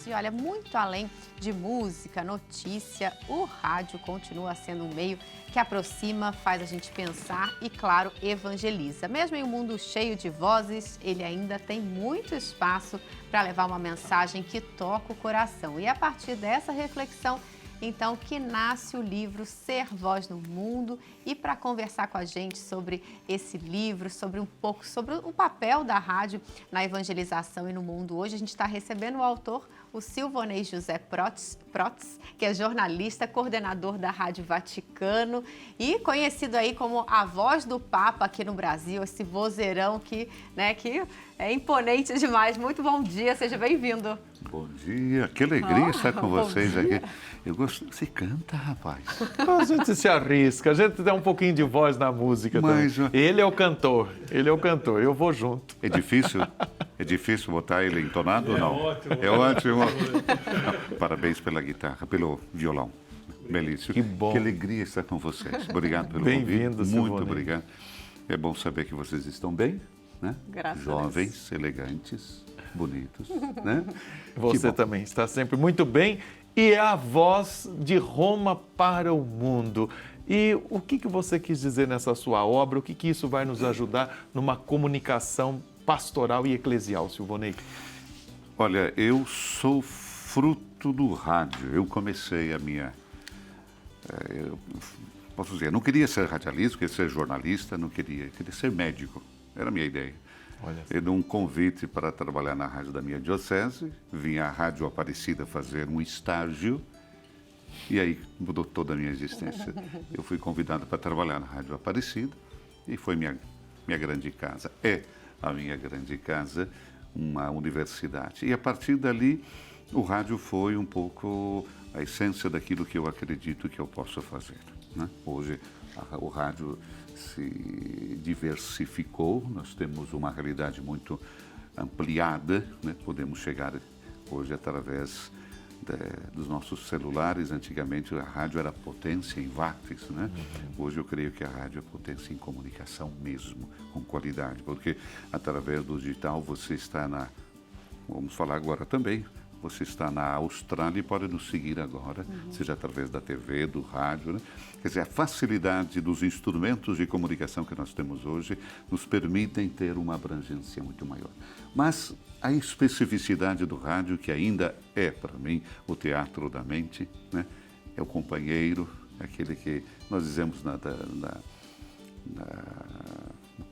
E olha, muito além de música, notícia, o rádio continua sendo um meio que aproxima, faz a gente pensar e, claro, evangeliza. Mesmo em um mundo cheio de vozes, ele ainda tem muito espaço para levar uma mensagem que toca o coração. E a partir dessa reflexão, então, que nasce o livro Ser Voz no Mundo. E para conversar com a gente sobre esse livro, sobre um pouco sobre o papel da rádio na evangelização e no mundo hoje, a gente está recebendo o autor, o Silvonei José Protz, que é jornalista, coordenador da Rádio Vaticano e conhecido aí como a voz do Papa aqui no Brasil, esse vozeirão que é imponente demais. Muito bom dia, seja bem-vindo. Bom dia, que alegria estar com vocês aqui. Eu gosto. Você canta, rapaz? A gente se arrisca, a gente tem um pouquinho de voz na música Mas, também. Ele é o cantor, eu vou junto. É difícil botar ele entonado ou não? Ótimo. É ótimo. Parabéns pela guitarra, pelo violão. Belíssimo. Que bom. Que alegria estar com vocês. Obrigado pelo Bem-vindo, convite. Silvonei. Muito obrigado. É bom saber que vocês estão bem, né? Graças a Jovens, elegantes, bonitos, né? Você também está sempre muito bem e é a voz de Roma para o mundo. E o que você quis dizer nessa sua obra? O que isso vai nos ajudar numa comunicação pastoral e eclesial, Silvonei? Olha, eu sou fruto do rádio. Eu comecei a minha... posso dizer, não queria ser radialista, queria ser jornalista, queria ser médico. Era a minha ideia. Olha. Eu dei um convite para trabalhar na rádio da minha diocese, vim à Rádio Aparecida fazer um estágio e aí mudou toda a minha existência. Eu fui convidado para trabalhar na Rádio Aparecida e foi minha grande casa. É a minha grande casa, uma universidade. E a partir dali, o rádio foi um pouco a essência daquilo que eu acredito que eu posso fazer, né? Hoje, o rádio se diversificou, nós temos uma realidade muito ampliada, né? Podemos chegar hoje através dos nossos celulares. Antigamente a rádio era potência em watts, né? Hoje eu creio que a rádio é potência em comunicação mesmo, com qualidade, porque através do digital você está vamos falar agora também, você está na Austrália e pode nos seguir agora, seja através da TV, do rádio, né? Quer dizer, a facilidade dos instrumentos de comunicação que nós temos hoje nos permitem ter uma abrangência muito maior. Mas a especificidade do rádio, que ainda é, para mim, o teatro da mente, né? É o companheiro, aquele que nós dizemos na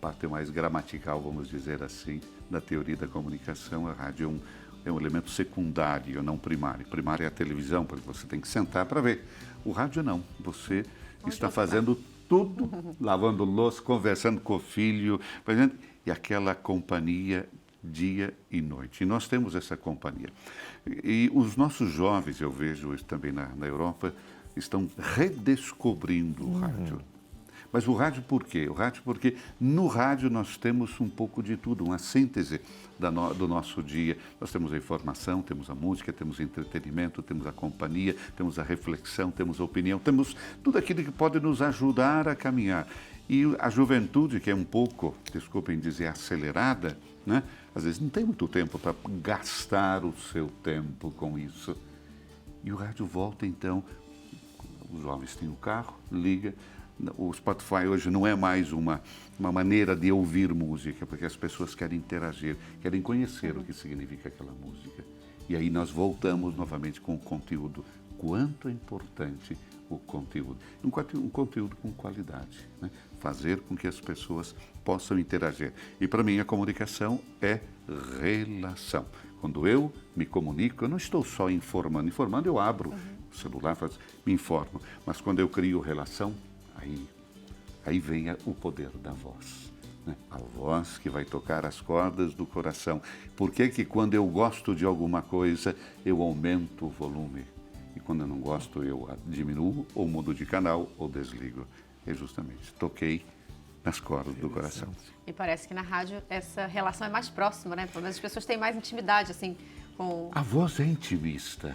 parte mais gramatical, vamos dizer assim, da teoria da comunicação. A rádio é um elemento secundário, não primário. Primário é a televisão, porque você tem que sentar para ver. O rádio não. Você está fazendo tudo, lavando louça, conversando com o filho, e aquela companhia dia e noite. E nós temos essa companhia. E os nossos jovens, eu vejo isso também na Europa, estão redescobrindo o rádio. Mas o rádio por quê? O rádio porque no rádio nós temos um pouco de tudo, uma síntese do nosso dia. Nós temos a informação, temos a música, temos o entretenimento, temos a companhia, temos a reflexão, temos a opinião, temos tudo aquilo que pode nos ajudar a caminhar. E a juventude, que é um pouco, desculpem dizer, acelerada, né? Às vezes não tem muito tempo para gastar o seu tempo com isso. E o rádio volta, então, os jovens têm o carro, liga. O Spotify hoje não é mais uma maneira de ouvir música, porque as pessoas querem interagir, querem conhecer o que significa aquela música. E aí nós voltamos novamente com o conteúdo. Quanto é importante o conteúdo. Um conteúdo com qualidade, né? Fazer com que as pessoas possam interagir. E para mim a comunicação é relação. Quando eu me comunico, eu não estou só informando. Informando eu abro o celular, me informo. Mas quando eu crio relação, aí vem o poder da voz, né? A voz que vai tocar as cordas do coração. Por que que quando eu gosto de alguma coisa, eu aumento o volume? E quando eu não gosto, eu diminuo, ou mudo de canal, ou desligo. É justamente, toquei nas cordas do coração. E parece que na rádio essa relação é mais próxima, né? Pelo menos as pessoas têm mais intimidade, assim, com... A voz é intimista,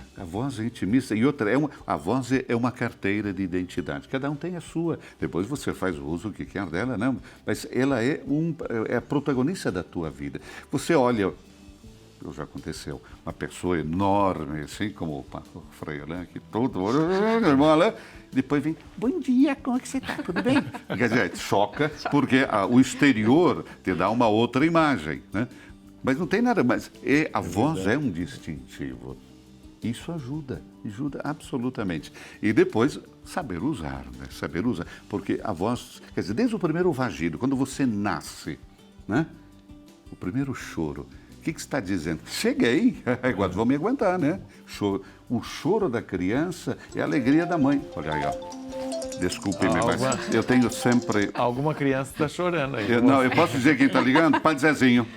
e outra, a voz é uma carteira de identidade, cada um tem a sua, depois você faz o uso que quer dela, né? Mas ela é a protagonista da tua vida. Você olha já aconteceu, uma pessoa enorme, assim como o Frei Alain, que todo, irmão Alain, depois vem, bom dia, como é que você está? Tudo bem? Quer dizer, choca, porque o exterior te dá uma outra imagem, né? Mas não tem nada, mas a voz é um distintivo. Isso ajuda absolutamente. E depois, saber usar, né? Saber usar, porque a voz, quer dizer, desde o primeiro vagido, quando você nasce, né? O primeiro choro, o que você está dizendo? Cheguei, agora vou me aguentar, né? O choro da criança é a alegria da mãe. Olha aí, ó. Desculpe-me, mas eu tenho sempre... Alguma criança está chorando aí. Não, eu posso dizer quem está ligando? Pai Zezinho.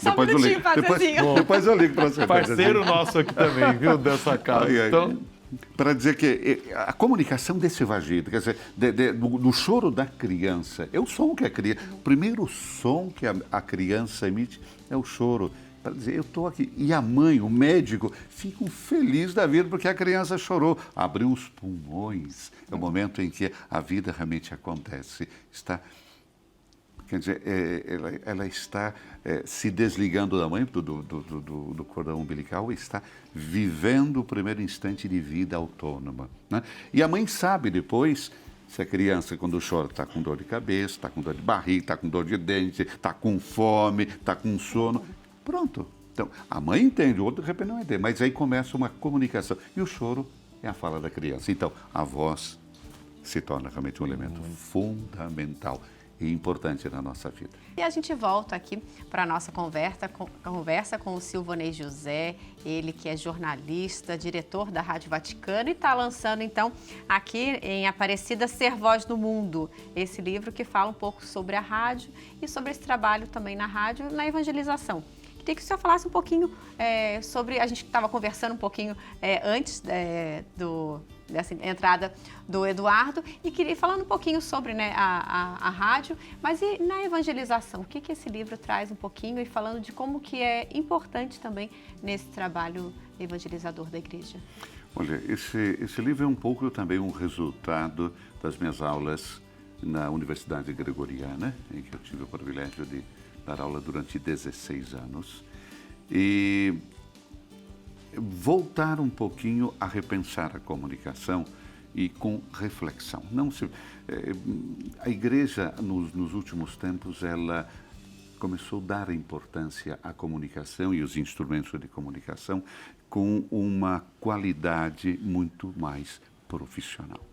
Só um minutinho, Pai Zezinho. Depois eu ligo para você. Parceiro nosso aqui também, viu, dessa casa. Então... Para dizer que a comunicação desse vagido, quer dizer, do choro da criança, é o som que a criança... O primeiro som que a criança emite é o choro. Para dizer, eu estou aqui. E a mãe, o médico, ficam felizes da vida porque a criança chorou. Abriu os pulmões. É o momento em que a vida realmente acontece. Quer dizer, ela está se desligando da mãe, do cordão umbilical, e está vivendo o primeiro instante de vida autônoma, né? E a mãe sabe depois... Se a criança, quando chora, está com dor de cabeça, está com dor de barriga, está com dor de dente, está com fome, está com sono... Pronto. Então, a mãe entende, o outro de repente não entende, mas aí começa uma comunicação. E o choro é a fala da criança. Então, a voz se torna realmente um elemento fundamental e importante na nossa vida. E a gente volta aqui para a nossa conversa com o Silvanei José, ele que é jornalista, diretor da Rádio Vaticano e está lançando então aqui em Aparecida Ser Voz do Mundo, esse livro que fala um pouco sobre a rádio e sobre esse trabalho também na rádio, na evangelização. Queria que o senhor falasse um pouquinho sobre, a gente estava conversando um pouquinho antes dessa entrada do Eduardo, e queria falando um pouquinho sobre, né, a rádio, mas e na evangelização, o que esse livro traz um pouquinho, e falando de como que é importante também nesse trabalho evangelizador da igreja? Olha, esse livro é um pouco também um resultado das minhas aulas na Universidade Gregoriana, em que eu tive o privilégio de dar aula durante 16 anos, e voltar um pouquinho a repensar a comunicação e com reflexão. A igreja, nos últimos tempos, ela começou a dar importância à comunicação e os instrumentos de comunicação com uma qualidade muito mais profissional.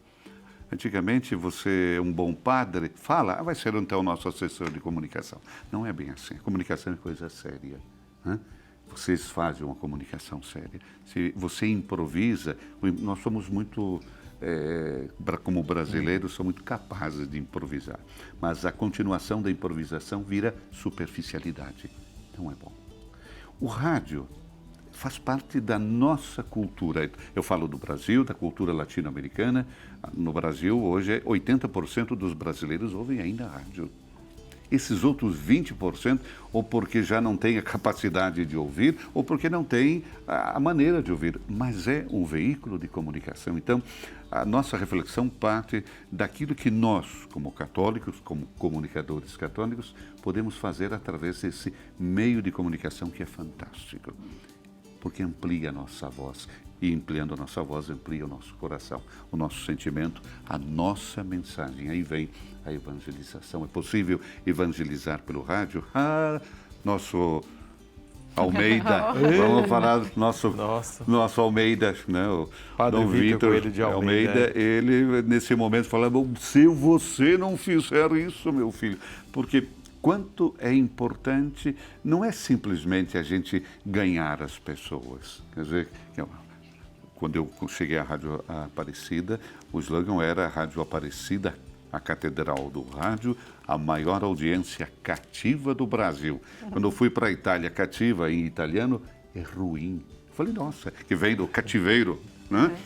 Antigamente, você é um bom padre, fala, vai ser então o nosso assessor de comunicação. Não é bem assim. A comunicação é coisa séria, né? Vocês fazem uma comunicação séria. Se você improvisa, nós somos muito, como brasileiros, somos muito capazes de improvisar. Mas a continuação da improvisação vira superficialidade. Não é bom. O rádio faz parte da nossa cultura. Eu falo do Brasil, da cultura latino-americana. No Brasil, hoje, 80% dos brasileiros ouvem ainda rádio. Esses outros 20%, ou porque já não têm a capacidade de ouvir, ou porque não têm a maneira de ouvir. Mas é um veículo de comunicação. Então, a nossa reflexão parte daquilo que nós, como católicos, como comunicadores católicos, podemos fazer através desse meio de comunicação que é fantástico. Porque amplia a nossa voz, e ampliando a nossa voz, amplia o nosso coração, o nosso sentimento, a nossa mensagem. Aí vem a evangelização. É possível evangelizar pelo rádio? Nosso Almeida, vamos falar do nosso Almeida, né? O Padre Dom Vitor Coelho de Almeida, ele nesse momento falava, se você não fizer isso, meu filho, porque quanto é importante, não é simplesmente a gente ganhar as pessoas. Quer dizer, quando eu cheguei à Rádio Aparecida, o slogan era a Rádio Aparecida, a Catedral do Rádio, a maior audiência cativa do Brasil. Quando eu fui para a Itália, cativa em italiano é ruim. Falei, nossa, que vem do cativeiro, né?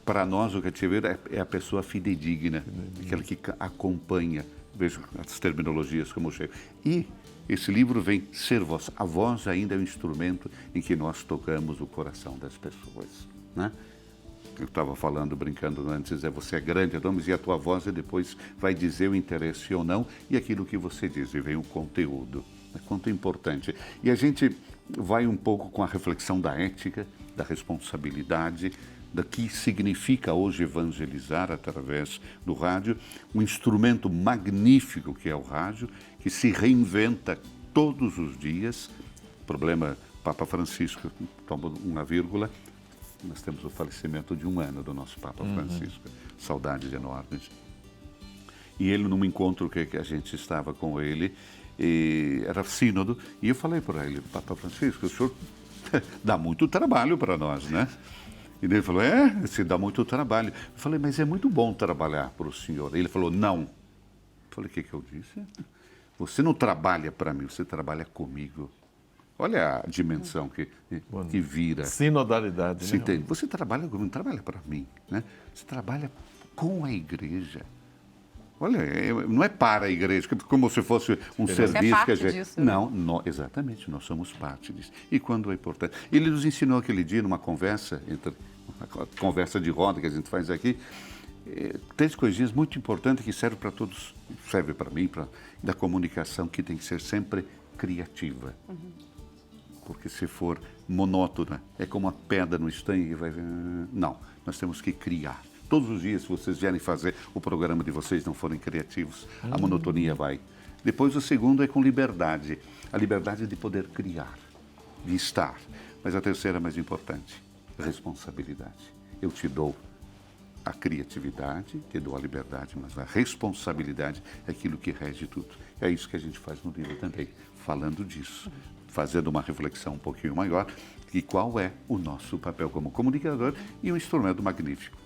Para nós, o cativeiro é a pessoa fidedigna, aquela que acompanha. Vejo as terminologias como chego. E esse livro vem ser voz. A voz ainda é um instrumento em que nós tocamos o coração das pessoas, né? Eu estava falando, brincando antes, você é grande, e a tua voz depois vai dizer o interesse ou não, e aquilo que você diz, e vem o conteúdo. É quanto importante. E a gente vai um pouco com a reflexão da ética, da responsabilidade, da que significa hoje evangelizar através do rádio, um instrumento magnífico que é o rádio, que se reinventa todos os dias. O problema, Papa Francisco, toma uma vírgula, nós temos o falecimento de 1 ano do nosso Papa Francisco, saudades enormes. E ele, num encontro que a gente estava com ele, era sínodo, e eu falei para ele, Papa Francisco, o senhor dá muito trabalho para nós, né? E ele falou, se dá muito trabalho. Eu falei, mas é muito bom trabalhar para o senhor. Ele falou, não. Eu falei, o que eu disse? Você não trabalha para mim, você trabalha comigo. Olha a dimensão que vira. Sinodalidade, Você né? entende? Você trabalha comigo, não trabalha para mim, né? Você trabalha com a igreja. Olha, não é para a igreja, como se fosse um serviço que a gente... Disso, né? Não, exatamente, nós somos parte disso. E quando é importante... Ele nos ensinou aquele dia, numa conversa, uma conversa de roda que a gente faz aqui, 3 coisinhas muito importantes que servem para todos, serve para mim, da comunicação, que tem que ser sempre criativa. Porque se for monótona, é como uma pedra no estanque e vai... Não, nós temos que criar. Todos os dias, se vocês vierem fazer o programa de vocês, não forem criativos, a monotonia vai. Depois, o segundo é com liberdade. A liberdade de poder criar, de estar. Mas a terceira, mais importante, responsabilidade. Eu te dou a criatividade, te dou a liberdade, mas a responsabilidade é aquilo que rege tudo. É isso que a gente faz no livro também, falando disso, fazendo uma reflexão um pouquinho maior e qual é o nosso papel como comunicador e um instrumento magnífico,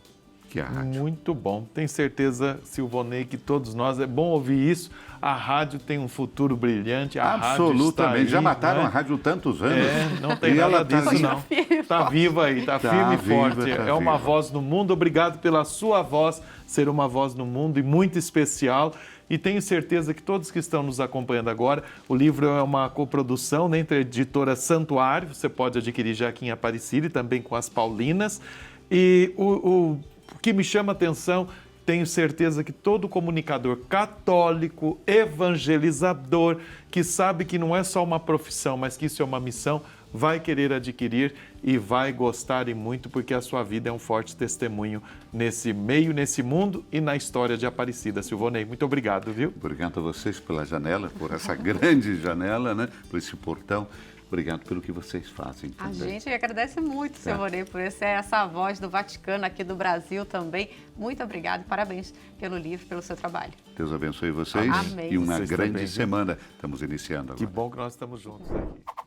que é a rádio. Muito bom. Tenho certeza, Silvonei, que todos nós, é bom ouvir isso. A rádio tem um futuro brilhante. A Absolutamente. Rádio está aí, já mataram, né? a rádio tantos anos. Não tem E nada ela tá disso, assim, não. Está viva aí, está firme e forte. É uma voz no mundo. Obrigado pela sua voz ser uma voz no mundo e muito especial. E tenho certeza que todos que estão nos acompanhando agora, o livro é uma coprodução, né, entre a editora Santuário, você pode adquirir já aqui em Aparecida e também com as Paulinas. E o que me chama a atenção, tenho certeza que todo comunicador católico, evangelizador, que sabe que não é só uma profissão, mas que isso é uma missão, vai querer adquirir e vai gostar e muito, porque a sua vida é um forte testemunho nesse meio, nesse mundo e na história de Aparecida. Silvonei, muito obrigado, viu? Obrigado a vocês pela janela, por essa grande janela, né? Por esse portão. Obrigado pelo que vocês fazem A também. gente agradece muito, Silvonei, por ser essa voz do Vaticano aqui do Brasil também. Muito obrigado e parabéns pelo livro, pelo seu trabalho. Deus abençoe vocês. Amém. E uma Vocês grande também, viu? semana. Estamos iniciando agora. Que bom que nós estamos juntos aqui.